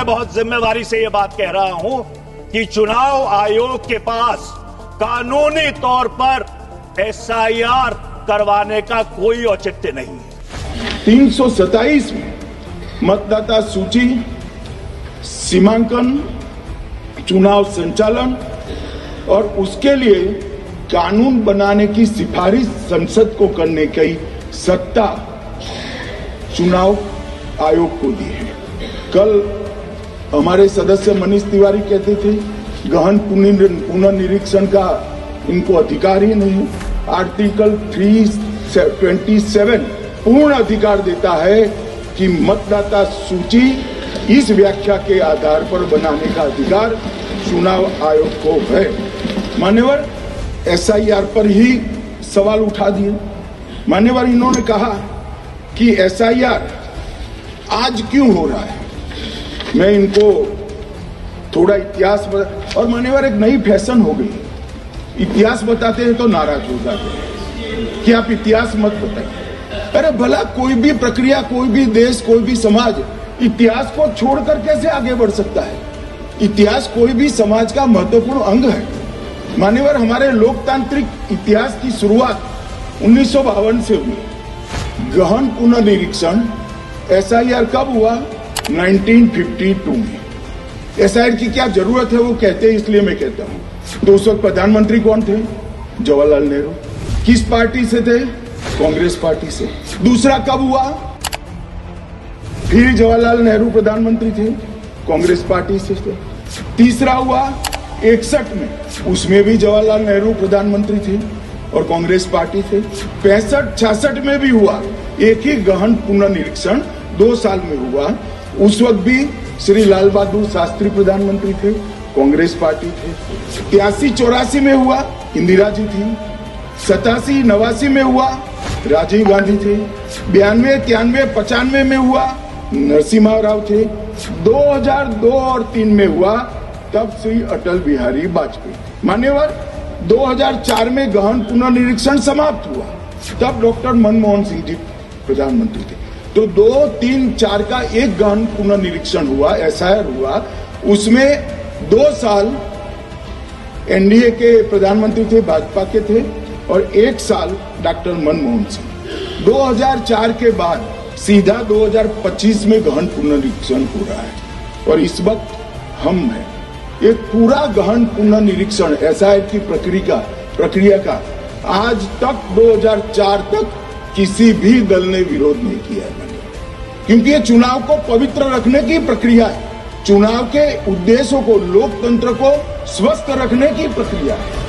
मैं बहुत जिम्मेदारी से ये बात कह रहा हूं कि चुनाव आयोग के पास कानूनी तौर पर एसआईआर करवाने का कोई औचित्य नहीं है। 327 में मतदाता सूची, सीमांकन, चुनाव संचालन और उसके लिए कानून बनाने की सिफारिश संसद को करने की सत्ता चुनाव आयोग को दी है। कल हमारे सदस्य मनीष तिवारी कहते थे गहन पुनर्निरीक्षण का इनको अधिकार ही नहीं। आर्टिकल 327 पूर्ण अधिकार देता है कि मतदाता सूची इस व्याख्या के आधार पर बनाने का अधिकार चुनाव आयोग को है। मान्यवर एसआईआर पर ही सवाल उठा दिए। मान्यवर इन्होंने कहा कि एसआईआर आज क्यों हो रहा है। मैं इनको थोड़ा इतिहास और मान्यवर एक नई फैशन हो गई, इतिहास बताते हैं तो नाराज हो जाते हैं कि आप इतिहास मत बताइए। अरे भला कोई भी प्रक्रिया, कोई भी देश, कोई भी समाज इतिहास को छोड़कर कैसे आगे बढ़ सकता है। इतिहास कोई भी समाज का महत्वपूर्ण अंग है। मान्यवर हमारे लोकतांत्रिक इतिहास की शुरुआत 1952 से हुई। गहन पुनर्निरीक्षण एसआईआर कब हुआ? 1952 में। एसआईआर की क्या जरूरत है वो कहते हैं, इसलिए मैं कहता हूं। तो उस वक्त प्रधानमंत्री कौन थे? जवाहरलाल नेहरू। किस पार्टी से थे? कांग्रेस पार्टी से। दूसरा कब हुआ? फिर जवाहरलाल नेहरू प्रधानमंत्री थे, कांग्रेस पार्टी से थे। तीसरा हुआ 61 में, उसमें भी जवाहरलाल नेहरू प्रधानमंत्री थे और कांग्रेस पार्टी थे। 65-66 में भी हुआ एक ही गहन पुनर्निरीक्षण 2 साल में हुआ। उस वक्त भी श्री लाल बहादुर शास्त्री प्रधानमंत्री थे, कांग्रेस पार्टी थे। 83-84 में हुआ, इंदिरा जी थी। 87-89 में हुआ, राजीव गांधी थे। 92-93-95 में हुआ, नरसिम्हा राव थे। 2002 और 3 में हुआ, तब श्री अटल बिहारी वाजपेयी। मान्यवर 2004 में गहन पुनर्निरीक्षण समाप्त हुआ, तब डॉक्टर मनमोहन सिंह जी प्रधानमंत्री थे। तो 2, 3, 4 का एक गहन पुनर्निरीक्षण हुआ, एसआईआर हुआ। उसमें 2 साल एनडीए के प्रधानमंत्री थे, भाजपा के थे, और 1 साल डॉक्टर मनमोहन सिंह। 2004 के बाद सीधा 2025 में गहन पुनर्निरीक्षण हो रहा है और इस वक्त हम हैं। एक पूरा गहन पुनर्निरीक्षण एसआईआर की प्रक्रिया का आज तक 2004 तक किसी भी दल ने विरोध नहीं किया है, क्योंकि ये चुनाव को पवित्र रखने की प्रक्रिया है। चुनाव के उद्देश्यों को, लोकतंत्र को स्वस्थ रखने की प्रक्रिया है।